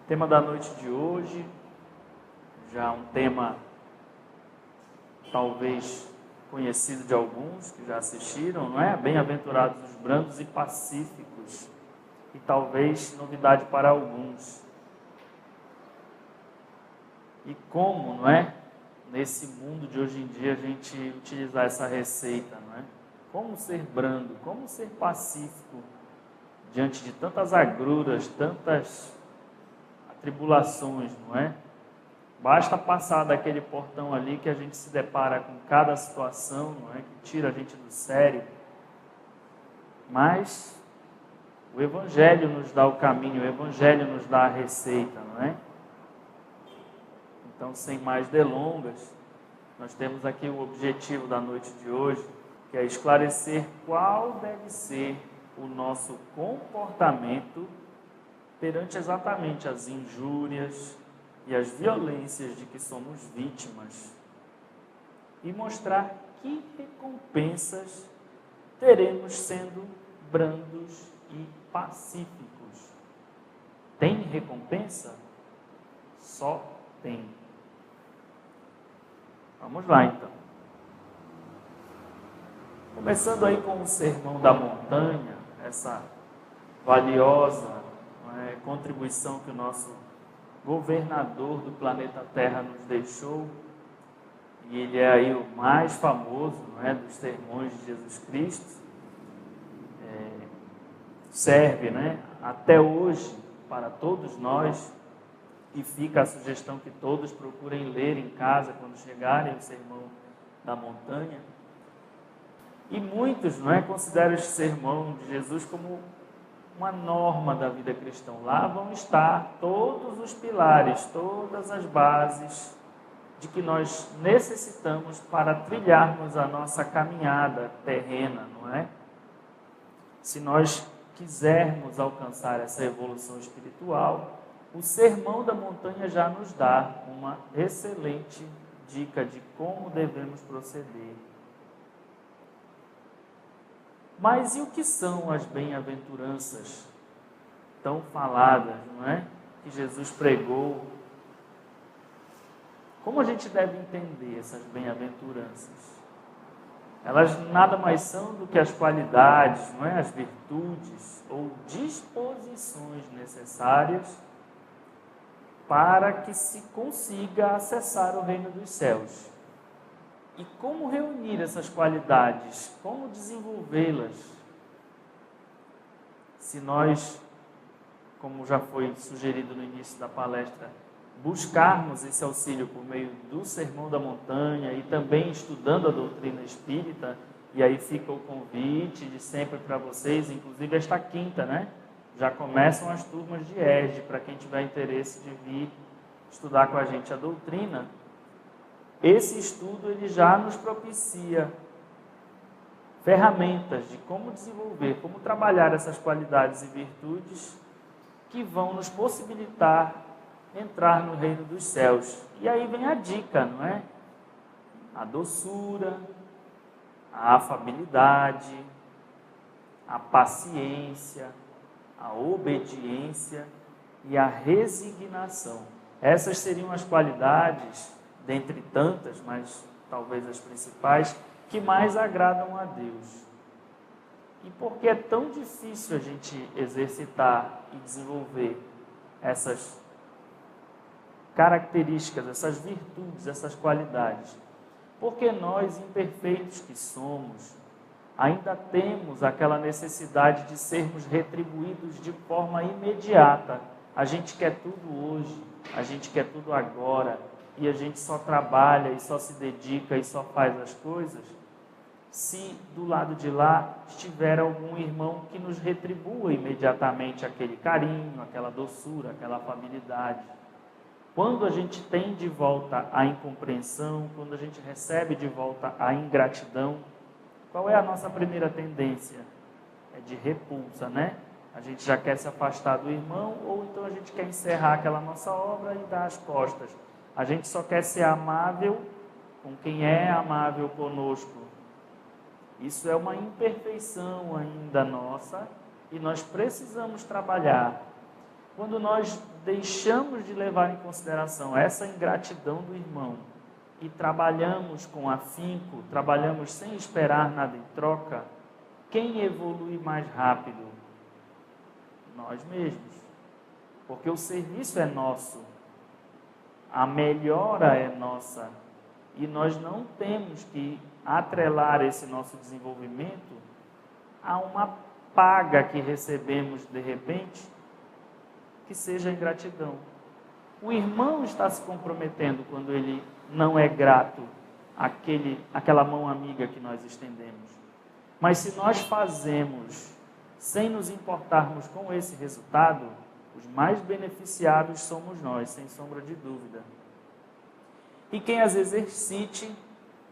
Tema da noite de hoje, já um tema talvez conhecido de alguns que já assistiram, não é? Bem-aventurados os brandos e pacíficos, e talvez novidade para alguns. E como, não é? Nesse mundo de hoje em dia a gente utilizar essa receita, não é? Como ser brando, como ser pacífico diante de tantas agruras, tantas tribulações, não é? Basta passar daquele portão ali que a gente se depara com cada situação, não é? Que tira a gente do sério. Mas o Evangelho nos dá o caminho, o Evangelho nos dá a receita, não é? Então, sem mais delongas, nós temos aqui o objetivo da noite de hoje, que é esclarecer qual deve ser o nosso comportamento perante exatamente as injúrias e as violências de que somos vítimas e mostrar que recompensas teremos sendo brandos e pacíficos. Tem recompensa? Só tem. Vamos lá então. Começando aí com o Sermão da Montanha, essa valiosa contribuição que o nosso governador do planeta Terra nos deixou, e ele é aí o mais famoso, não é, dos sermões de Jesus Cristo, serve, né, até hoje para todos nós, e fica a sugestão que todos procurem ler em casa quando chegarem o Sermão da Montanha. E muitos, não é, consideram esse sermão de Jesus como uma norma da vida cristã. Lá vão estar todos os pilares, todas as bases de que nós necessitamos para trilharmos a nossa caminhada terrena, não é? Se nós quisermos alcançar essa evolução espiritual, o Sermão da Montanha já nos dá uma excelente dica de como devemos proceder. Mas e o que são as bem-aventuranças tão faladas, não é? Que Jesus pregou? Como a gente deve entender essas bem-aventuranças? Elas nada mais são do que as qualidades, não é? As virtudes ou disposições necessárias para que se consiga acessar o reino dos céus. E como reunir essas qualidades? Como desenvolvê-las? Se nós, como já foi sugerido no início da palestra, buscarmos esse auxílio por meio do Sermão da Montanha e também estudando a doutrina espírita, e aí fica o convite de sempre para vocês, inclusive esta quinta, né? Já começam as turmas de ERG, para quem tiver interesse de vir estudar com a gente a doutrina. Esse estudo ele já nos propicia ferramentas de como desenvolver, como trabalhar essas qualidades e virtudes que vão nos possibilitar entrar no reino dos céus. E aí vem a dica, não é? A doçura, a afabilidade, a paciência, a obediência e a resignação. Essas seriam as qualidades, dentre tantas, mas talvez as principais, que mais agradam a Deus. E por que é tão difícil a gente exercitar e desenvolver essas características, essas virtudes, essas qualidades? Porque nós, imperfeitos que somos, ainda temos aquela necessidade de sermos retribuídos de forma imediata. A gente quer tudo hoje, a gente quer tudo agora, e a gente só trabalha e só se dedica e só faz as coisas se do lado de lá estiver algum irmão que nos retribua imediatamente aquele carinho, aquela doçura, aquela afabilidade. Quando a gente tem de volta a incompreensão, quando a gente recebe de volta a ingratidão, qual é a nossa primeira tendência? É de repulsa, né? A gente já quer se afastar do irmão, ou então a gente quer encerrar aquela nossa obra e dar as costas. A gente só quer ser amável com quem é amável conosco. Isso é uma imperfeição ainda nossa e nós precisamos trabalhar. Quando nós deixamos de levar em consideração essa ingratidão do irmão e trabalhamos com afinco, trabalhamos sem esperar nada em troca, quem evolui mais rápido? Nós mesmos. Porque o serviço é nosso, a melhora é nossa, e nós não temos que atrelar esse nosso desenvolvimento a uma paga que recebemos de repente, que seja ingratidão. O irmão está se comprometendo quando ele não é grato àquela mão amiga que nós estendemos. Mas se nós fazemos sem nos importarmos com esse resultado, os mais beneficiados somos nós, sem sombra de dúvida. E quem as exercite,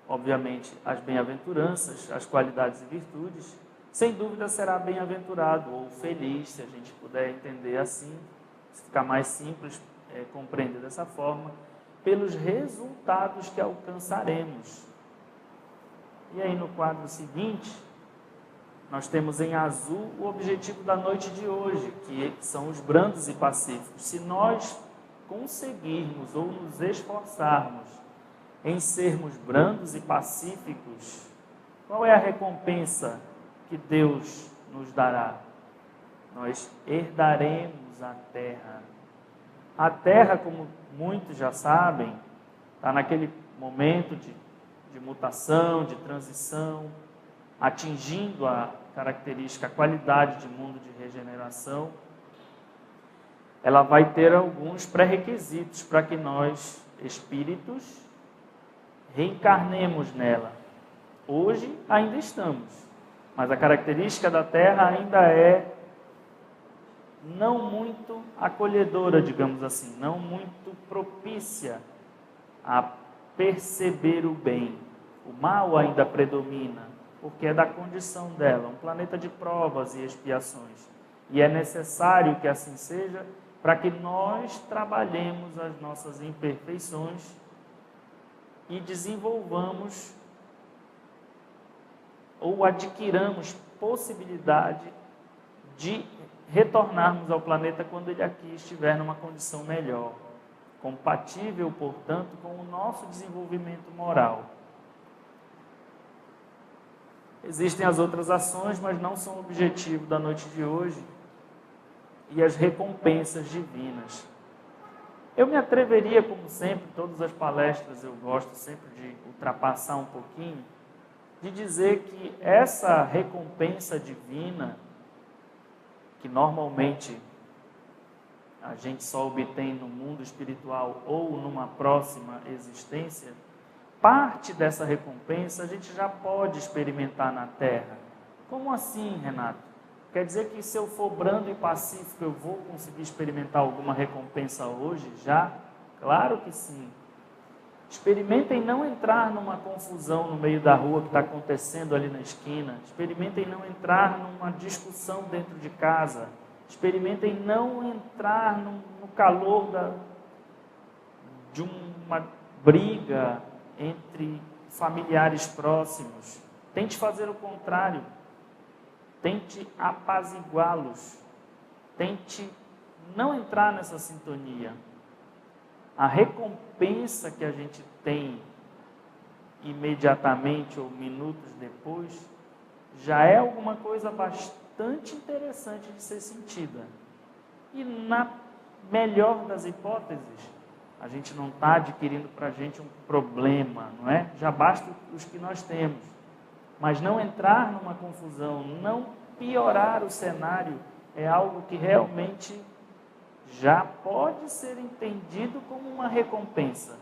obviamente, as bem-aventuranças, as qualidades e virtudes, sem dúvida será bem-aventurado ou feliz, se a gente puder entender assim, se ficar mais simples, compreender dessa forma, pelos resultados que alcançaremos. E aí no quadro seguinte, nós temos em azul o objetivo da noite de hoje, que são os brandos e pacíficos. Se nós conseguirmos ou nos esforçarmos em sermos brandos e pacíficos, qual é a recompensa que Deus nos dará? Nós herdaremos a terra. A terra, como muitos já sabem, está naquele momento de mutação, de transição, atingindo a característica, a qualidade de mundo de regeneração. Ela vai ter alguns pré-requisitos para que nós, espíritos, reencarnemos nela. Hoje ainda estamos, mas a característica da Terra ainda é não muito acolhedora, digamos assim, não muito propícia a perceber o bem. O mal ainda predomina, porque é da condição dela, um planeta de provas e expiações. E é necessário que assim seja para que nós trabalhemos as nossas imperfeições e desenvolvamos ou adquiramos possibilidade de retornarmos ao planeta quando ele aqui estiver numa condição melhor, compatível, portanto, com o nosso desenvolvimento moral. Existem as outras ações, mas não são o objetivo da noite de hoje, e as recompensas divinas. Eu me atreveria, como sempre, todas as palestras eu gosto sempre de ultrapassar um pouquinho, de dizer que essa recompensa divina, que normalmente a gente só obtém no mundo espiritual ou numa próxima existência, parte dessa recompensa a gente já pode experimentar na Terra. Como assim, Renato? Quer dizer que se eu for brando e pacífico, eu vou conseguir experimentar alguma recompensa hoje já? Claro que sim. Experimentem não entrar numa confusão no meio da rua que está acontecendo ali na esquina. Experimentem não entrar numa discussão dentro de casa. Experimentem não entrar no calor de uma briga entre familiares próximos. Tente fazer o contrário. Tente apaziguá-los. Tente não entrar nessa sintonia. A recompensa que a gente tem imediatamente ou minutos depois já é alguma coisa bastante interessante de ser sentida. E na melhor das hipóteses, a gente não está adquirindo para a gente um problema, não é? Já basta os que nós temos. Mas não entrar numa confusão, não piorar o cenário, é algo que realmente já pode ser entendido como uma recompensa.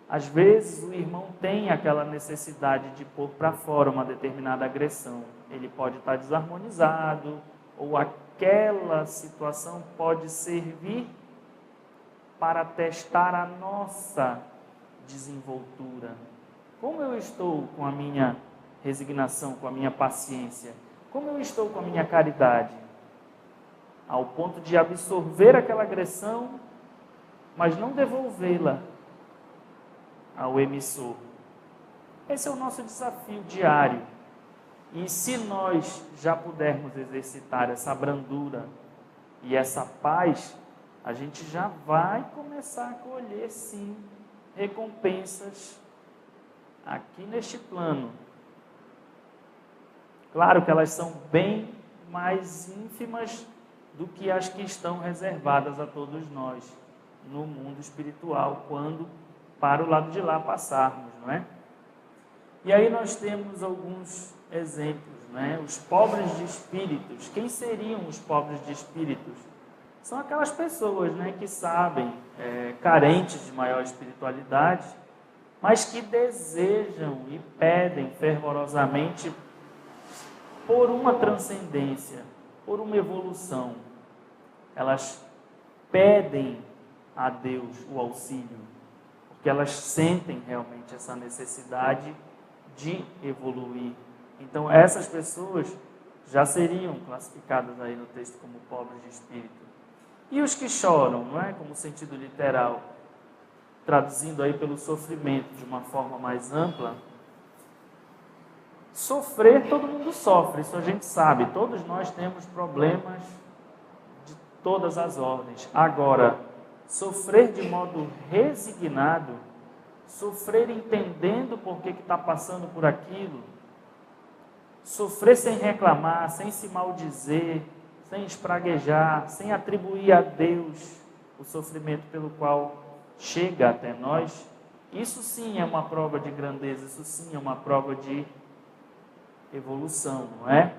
Às vezes o irmão tem aquela necessidade de pôr para fora uma determinada agressão. Ele pode estar desarmonizado, ou aquela situação pode servir para testar a nossa desenvoltura. Como eu estou com a minha resignação, com a minha paciência? Como eu estou com a minha caridade? Ao ponto de absorver aquela agressão, mas não devolvê-la ao emissor. Esse é o nosso desafio diário. E se nós já pudermos exercitar essa brandura, e essa paz, a gente já vai começar a colher, sim, recompensas aqui neste plano. Claro que elas são bem mais ínfimas do que as que estão reservadas a todos nós no mundo espiritual, quando para o lado de lá passarmos, não é? E aí nós temos alguns exemplos, né? Os pobres de espíritos. Quem seriam os pobres de espíritos? São aquelas pessoas, né, que sabem, carentes de maior espiritualidade, mas que desejam e pedem fervorosamente por uma transcendência, por uma evolução. Elas pedem a Deus o auxílio, porque elas sentem realmente essa necessidade de evoluir. Então, essas pessoas já seriam classificadas aí no texto como pobres de espírito. E os que choram, não é? Como sentido literal, traduzindo aí pelo sofrimento de uma forma mais ampla. Sofrer, todo mundo sofre, isso a gente sabe. Todos nós temos problemas de todas as ordens. Agora, sofrer de modo resignado, sofrer entendendo por que está passando por aquilo, sofrer sem reclamar, sem se maldizer, sem espraguejar, sem atribuir a Deus o sofrimento pelo qual chega até nós, isso sim é uma prova de grandeza, isso sim é uma prova de evolução, não é?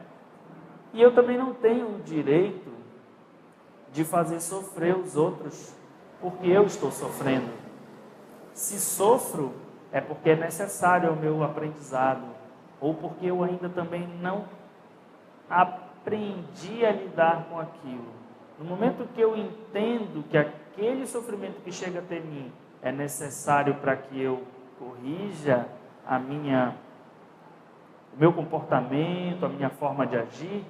E eu também não tenho o direito de fazer sofrer os outros porque eu estou sofrendo. Se sofro, é porque é necessário ao meu aprendizado, ou porque eu ainda também não aprendi a lidar com aquilo. No momento que eu entendo que aquele sofrimento que chega até mim é necessário para que eu corrija o meu comportamento, a minha forma de agir,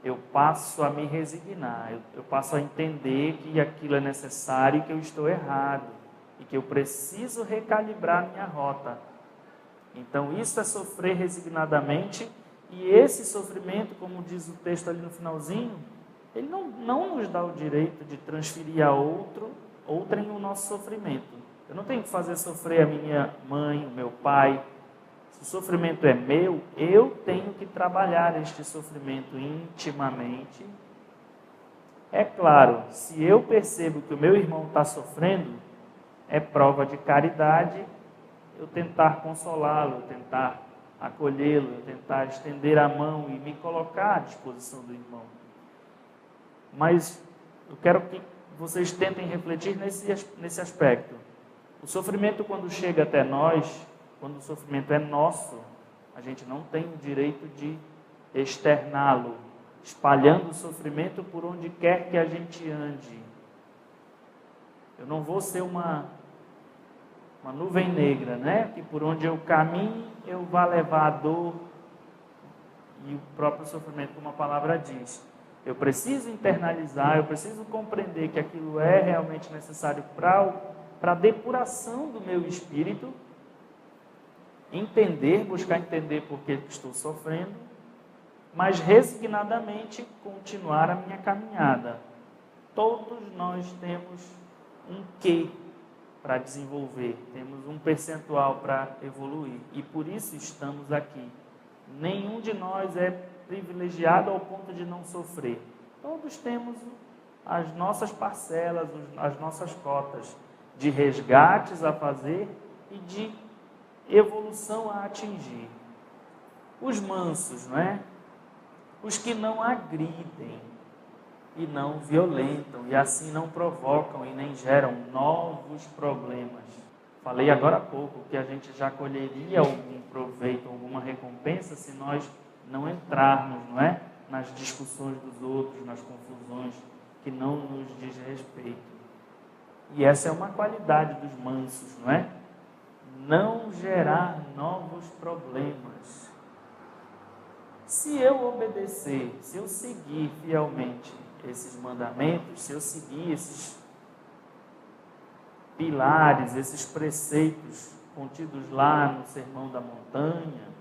eu passo a me resignar, eu passo a entender que aquilo é necessário e que eu estou errado, e que eu preciso recalibrar minha rota. Então, isso é sofrer resignadamente, e esse sofrimento, como diz o texto ali no finalzinho, ele não nos dá o direito de transferir a outrem o nosso sofrimento. Eu não tenho que fazer sofrer a minha mãe, o meu pai. Se o sofrimento é meu, eu tenho que trabalhar este sofrimento intimamente. É claro, se eu percebo que o meu irmão está sofrendo, é prova de caridade eu tentar consolá-lo, eu tentar acolhê-lo, eu tentar estender a mão e me colocar à disposição do irmão. Mas eu quero que vocês tentem refletir nesse aspecto. O sofrimento, quando chega até nós, quando o sofrimento é nosso, a gente não tem o direito de externá-lo, espalhando o sofrimento por onde quer que a gente ande. Eu não vou ser uma nuvem negra, né? Que por onde eu caminho, eu vá levar a dor e o próprio sofrimento, como a palavra diz. Eu preciso internalizar, eu preciso compreender que aquilo é realmente necessário para a depuração do meu espírito, buscar entender por que estou sofrendo, mas resignadamente continuar a minha caminhada. Todos nós temos um quê para desenvolver, temos um percentual para evoluir, e por isso estamos aqui. Nenhum de nós é privilegiado ao ponto de não sofrer. Todos temos as nossas parcelas, as nossas cotas de resgates a fazer e de evolução a atingir. Os mansos, não é? Os que não agridem e não violentam, e assim não provocam e nem geram novos problemas. Falei agora há pouco que a gente já colheria algum proveito, alguma recompensa se nós não entrarmos, não é? Nas discussões dos outros, nas confusões que não nos diz respeito. E essa é uma qualidade dos mansos, não é? Não gerar novos problemas. Se eu obedecer, se eu seguir fielmente esses mandamentos, se eu seguir esses pilares, esses preceitos contidos lá no Sermão da Montanha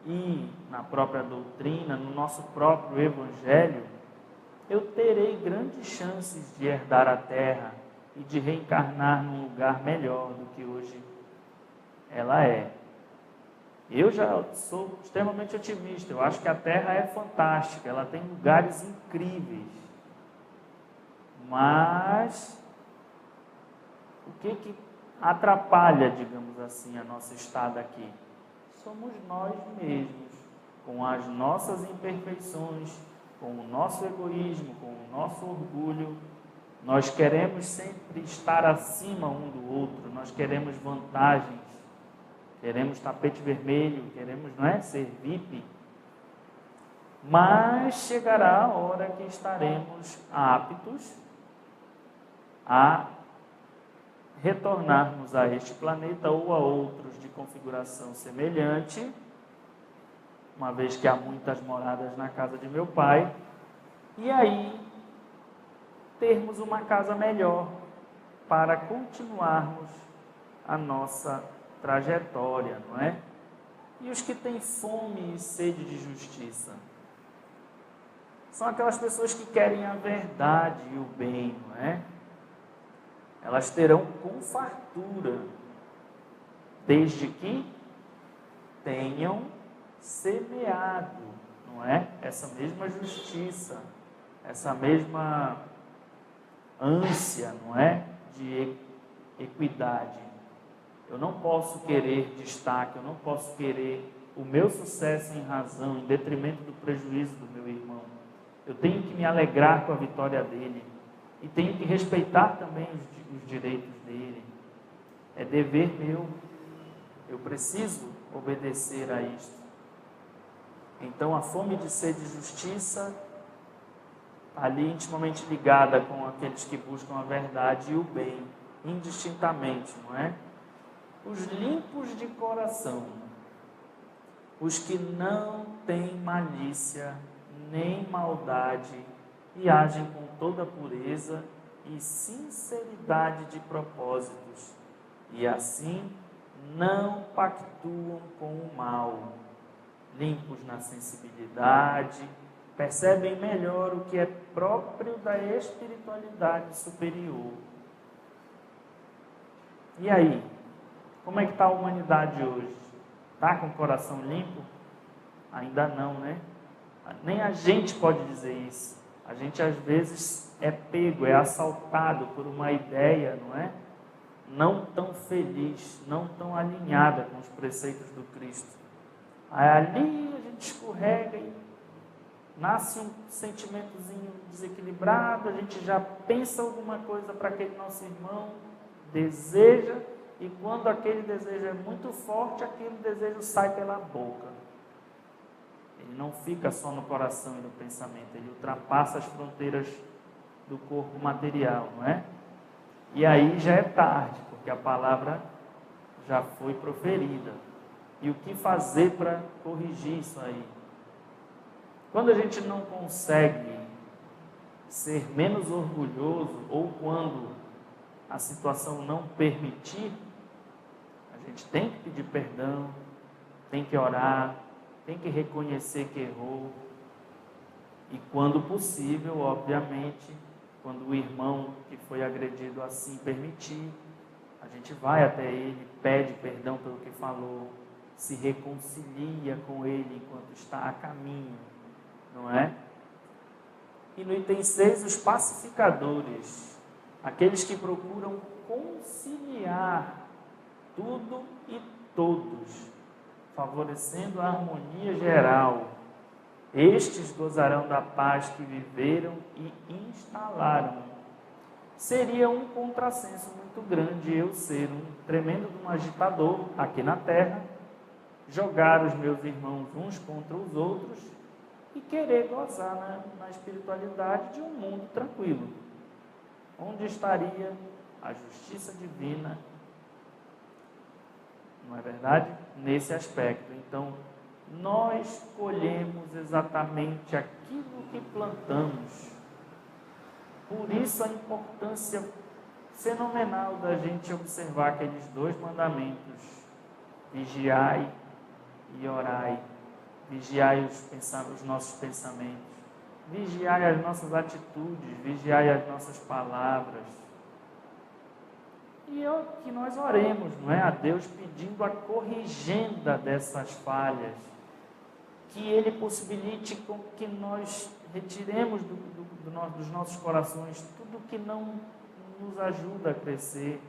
e na própria doutrina, no nosso próprio Evangelho, eu terei grandes chances de herdar a terra e de reencarnar num lugar melhor do que hoje ela é. Eu já sou extremamente otimista, eu acho que a terra é fantástica, ela tem lugares incríveis. Mas o que atrapalha, digamos assim, a nossa estada aqui? Somos nós mesmos, com as nossas imperfeições, com o nosso egoísmo, com o nosso orgulho. Nós queremos sempre estar acima um do outro, nós queremos vantagens, queremos tapete vermelho, queremos, não é, ser VIP. Mas chegará a hora que estaremos aptos a retornarmos a este planeta ou a outros de configuração semelhante, uma vez que há muitas moradas na casa de meu pai, e aí termos uma casa melhor para continuarmos a nossa trajetória, não é? E os que têm fome e sede de justiça? São aquelas pessoas que querem a verdade e o bem, não é? Elas terão com fartura, desde que tenham semeado, não é? Essa mesma justiça, essa mesma ânsia, não é? De equidade. Eu não posso querer destaque, eu não posso querer o meu sucesso em razão, em detrimento do prejuízo do meu irmão. Eu tenho que me alegrar com a vitória dele e tenho que respeitar também os direitos dele. É dever meu. Eu preciso obedecer a isto. Então a fome de sede de justiça está ali intimamente ligada com aqueles que buscam a verdade e o bem, indistintamente, não é? Os limpos de coração, os que não têm malícia nem maldade e agem com toda pureza e sinceridade de propósitos, e assim não pactuam com o mal, limpos na sensibilidade, percebem melhor o que é próprio da espiritualidade superior. E aí, como é que está a humanidade hoje? Está com o coração limpo? Ainda não, né? Nem a gente pode dizer isso. A gente às vezes é pego, é assaltado por uma ideia, não é? Não tão feliz, não tão alinhada com os preceitos do Cristo. Aí ali a gente escorrega e nasce um sentimentozinho desequilibrado, a gente já pensa alguma coisa para aquele nosso irmão, deseja, e quando aquele desejo é muito forte, aquele desejo sai pela boca. Ele não fica só no coração e no pensamento, ele ultrapassa as fronteiras do corpo material, não é? E aí já é tarde, porque a palavra já foi proferida. E o que fazer para corrigir isso aí? Quando a gente não consegue ser menos orgulhoso, ou quando a situação não permitir, a gente tem que pedir perdão, tem que orar, tem que reconhecer que errou. E quando possível, obviamente, quando o irmão que foi agredido assim permitir, a gente vai até ele, pede perdão pelo que falou, se reconcilia com ele enquanto está a caminho, não é? E no item 6, os pacificadores, aqueles que procuram conciliar tudo e todos, favorecendo a harmonia geral. Estes gozarão da paz que viveram e instalaram. Seria um contrassenso muito grande eu ser um tremendo de um agitador aqui na terra, jogar os meus irmãos uns contra os outros e querer gozar na espiritualidade de um mundo tranquilo. Onde estaria a justiça divina? Não é verdade? Nesse aspecto. Então, nós colhemos exatamente aquilo que plantamos. Por isso a importância fenomenal da gente observar aqueles 2 mandamentos: vigiai e orai. Vigiai os nossos pensamentos. vigiai as nossas atitudes, vigiai as nossas palavras. E que nós oremos, não é, a Deus pedindo a corrigenda dessas falhas, que Ele possibilite com que nós retiremos dos nossos corações tudo que não nos ajuda a crescer,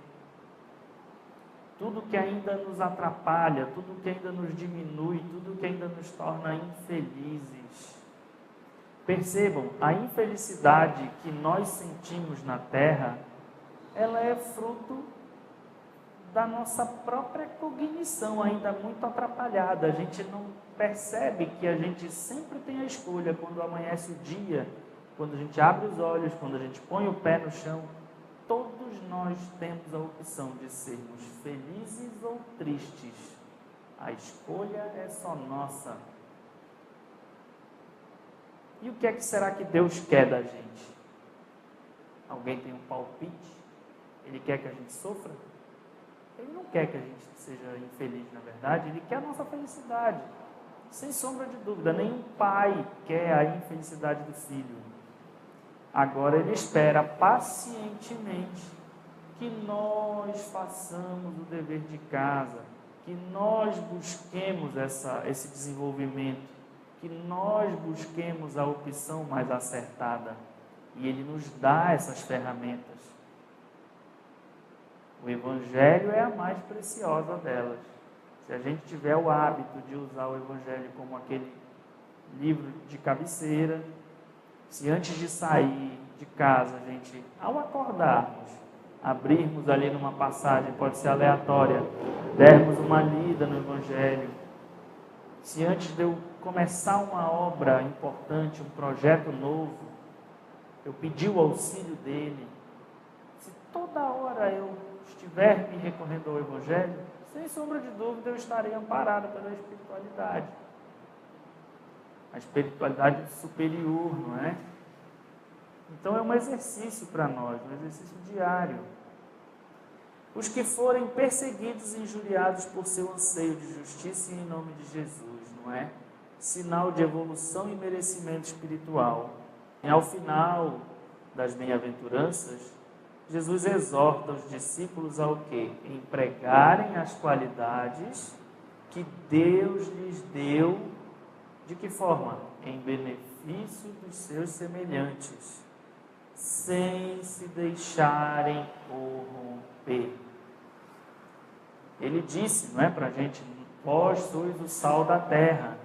tudo que ainda nos atrapalha, tudo que ainda nos diminui, tudo que ainda nos torna infelizes. Percebam, a infelicidade que nós sentimos na terra, ela é fruto da nossa própria cognição, ainda muito atrapalhada. A gente não percebe que a gente sempre tem a escolha quando amanhece o dia, quando a gente abre os olhos, quando a gente põe o pé no chão. Todos nós temos a opção de sermos felizes ou tristes. A escolha é só nossa. E o que é que será que Deus quer da gente? Alguém tem um palpite? Ele quer que a gente sofra? Ele não quer que a gente seja infeliz, na verdade. Ele quer a nossa felicidade. Sem sombra de dúvida, nenhum pai quer a infelicidade do filho. Agora Ele espera pacientemente que nós façamos o dever de casa, que nós busquemos esse desenvolvimento, que nós busquemos a opção mais acertada. E Ele nos dá essas ferramentas. O Evangelho é a mais preciosa delas. Se a gente tiver o hábito de usar o Evangelho como aquele livro de cabeceira, se antes de sair de casa, a gente, ao acordarmos, abrirmos ali numa passagem, pode ser aleatória, dermos uma lida no Evangelho, se antes de eu começar uma obra importante, um projeto novo, eu pedir o auxílio dele, se toda hora eu estiver me recorrendo ao Evangelho, sem sombra de dúvida eu estarei amparado pela espiritualidade. A espiritualidade superior, não é? Então é um exercício para nós, um exercício diário. Os que forem perseguidos e injuriados por seu anseio de justiça em nome de Jesus, não é? Sinal de evolução e merecimento espiritual. E ao final das bem-aventuranças, Jesus exorta os discípulos ao quê? Empregarem as qualidades que Deus lhes deu. De que forma? Em benefício dos seus semelhantes, sem se deixarem corromper. Ele disse, não é, para a gente, vós sois o sal da terra,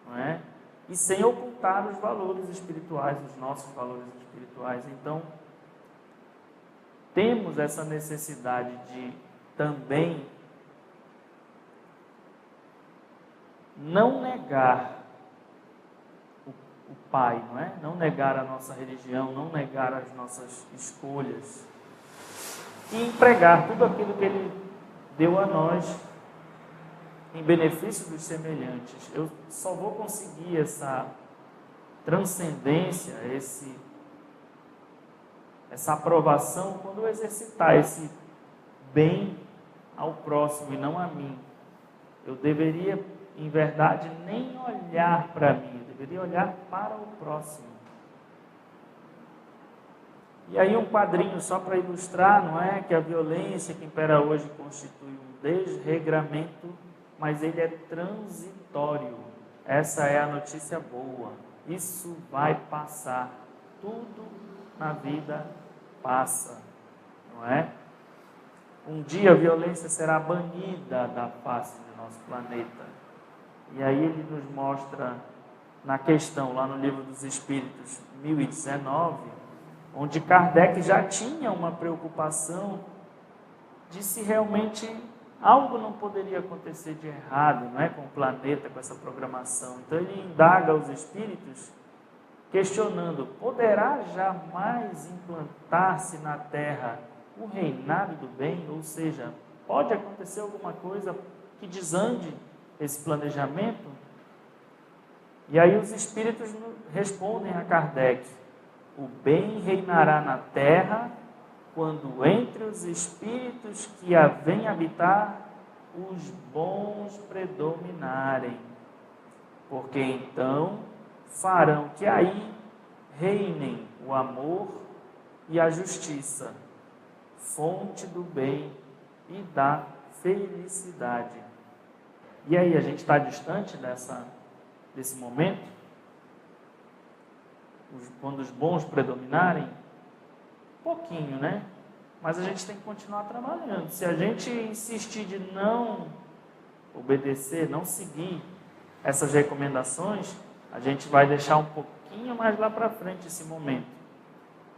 não é? E sem ocultar os valores espirituais, os nossos valores espirituais. Então, temos essa necessidade de também não negar o Pai, não é? Não negar a nossa religião, não negar as nossas escolhas. E empregar tudo aquilo que Ele deu a nós em benefício dos semelhantes. Eu só vou conseguir essa transcendência, essa aprovação, quando eu exercitar esse bem ao próximo e não a mim. Eu deveria, em verdade, nem olhar para mim, eu deveria olhar para o próximo. E aí um quadrinho só para ilustrar, não é? Que a violência que impera hoje constitui um desregramento, mas ele é transitório. Essa é a notícia boa. Isso vai passar. Tudo na vida passa, não é? Um dia a violência será banida da face do nosso planeta. E aí ele nos mostra na questão, lá no Livro dos Espíritos, 1019, onde Kardec já tinha uma preocupação de se realmente algo não poderia acontecer de errado, não é, com o planeta, com essa programação. Então ele indaga os espíritos, questionando: poderá jamais implantar-se na Terra o reinado do bem? Ou seja, pode acontecer alguma coisa que desande esse planejamento? E aí os espíritos respondem a Kardec: o bem reinará na Terra quando entre os espíritos que a vêm habitar, os bons predominarem, porque então farão que aí reinem o amor e a justiça, fonte do bem e da felicidade. E aí, a gente está distante desse momento? Quando os bons predominarem? Pouquinho, né? Mas a gente tem que continuar trabalhando. Se a gente insistir de não obedecer, não seguir essas recomendações, a gente vai deixar um pouquinho mais lá para frente esse momento.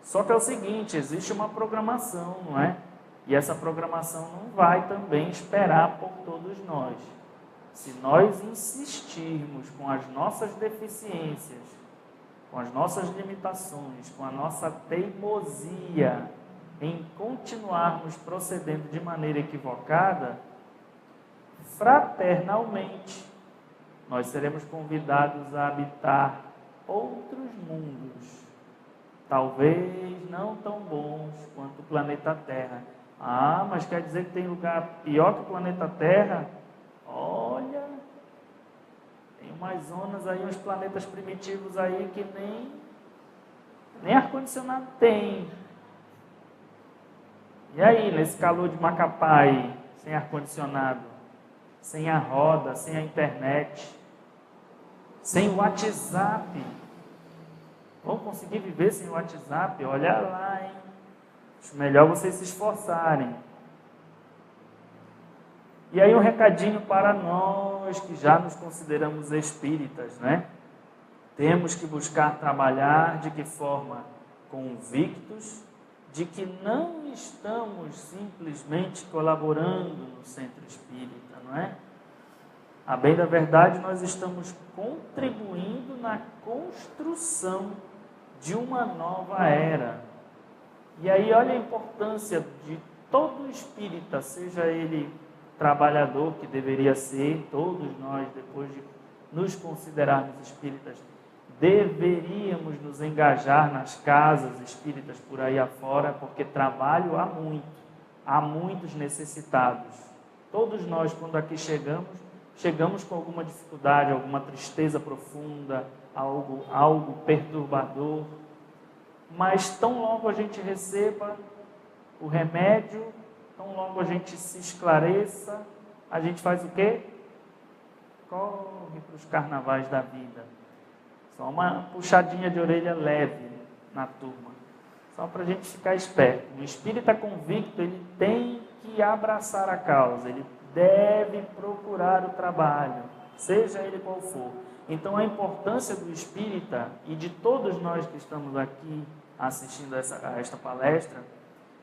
Só que é o seguinte, existe uma programação, não é? E essa programação não vai também esperar por todos nós. Se nós insistirmos com as nossas deficiências, com as nossas limitações, com a nossa teimosia em continuarmos procedendo de maneira equivocada, fraternalmente, nós seremos convidados a habitar outros mundos, talvez não tão bons quanto o planeta Terra. Ah, mas quer dizer que tem lugar pior que o planeta Terra? Olha, tem umas zonas aí, uns planetas primitivos aí que nem ar-condicionado tem. E aí, nesse calor de Macapá aí, sem ar-condicionado, sem a roda, sem a internet, sem o WhatsApp. Vão conseguir viver sem o WhatsApp? Olha lá, hein? Acho melhor vocês se esforçarem. E aí um recadinho para nós que já nos consideramos espíritas, né? Temos que buscar trabalhar de que forma? Convictos de que não estamos simplesmente colaborando no centro espírita, não é? A bem da verdade, nós estamos contribuindo na construção de uma nova era. E aí olha a importância de todo espírita, seja ele trabalhador, que deveria ser, todos nós, depois de nos considerarmos espíritas, deveríamos nos engajar nas casas espíritas por aí afora, porque trabalho há muitos necessitados. Todos nós, quando aqui chegamos com alguma dificuldade, alguma tristeza profunda, algo perturbador, mas tão logo a gente receba o remédio, tão logo a gente se esclareça, a gente faz o quê? Corre para os carnavais da vida. Só uma puxadinha de orelha leve na turma, só para a gente ficar esperto. Um espírita convicto, ele tem que abraçar a causa, ele deve procurar o trabalho, seja ele qual for. Então a importância do espírita e de todos nós que estamos aqui assistindo a esta palestra,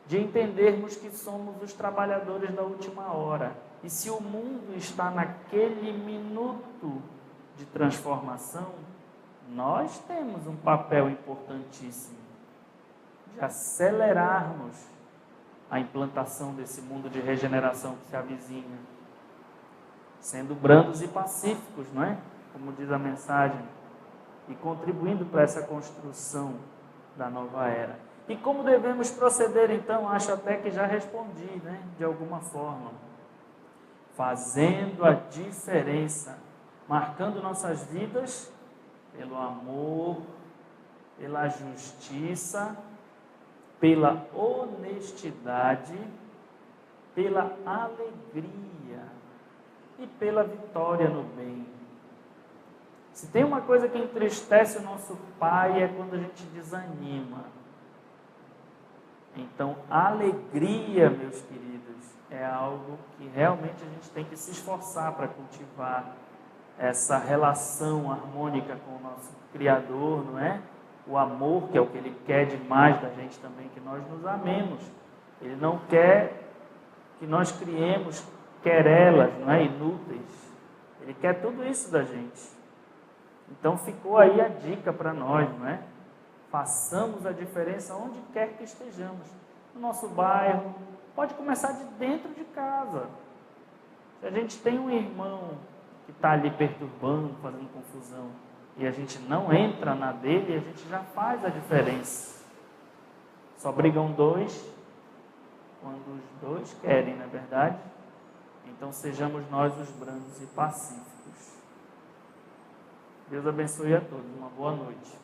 de entendermos que somos os trabalhadores da última hora. E se o mundo está naquele minuto de transformação, nós temos um papel importantíssimo de acelerarmos a implantação desse mundo de regeneração que se avizinha, sendo brandos e pacíficos, não é? Como diz a mensagem, e contribuindo para essa construção da nova era. E como devemos proceder, então? Acho até que já respondi, né? De alguma forma. Fazendo a diferença, marcando nossas vidas pelo amor, pela justiça, pela honestidade, pela alegria e pela vitória no bem. Se tem uma coisa que entristece o nosso Pai é quando a gente desanima. Então, a alegria, meus queridos, é algo que realmente a gente tem que se esforçar para cultivar essa relação harmônica com o nosso Criador, não é? O amor, que é o que Ele quer demais da gente também, que nós nos amemos. Ele não quer que nós criemos querelas, não é? Inúteis. Ele quer tudo isso da gente. Então ficou aí a dica para nós, não é? Façamos a diferença onde quer que estejamos. No nosso bairro, pode começar de dentro de casa. Se a gente tem um irmão que está ali perturbando, fazendo confusão, e a gente não entra na dele, a gente já faz a diferença. Só brigam dois quando os dois querem, não é verdade? Então sejamos nós os brandos e pacíficos. Deus abençoe a todos. Uma boa noite.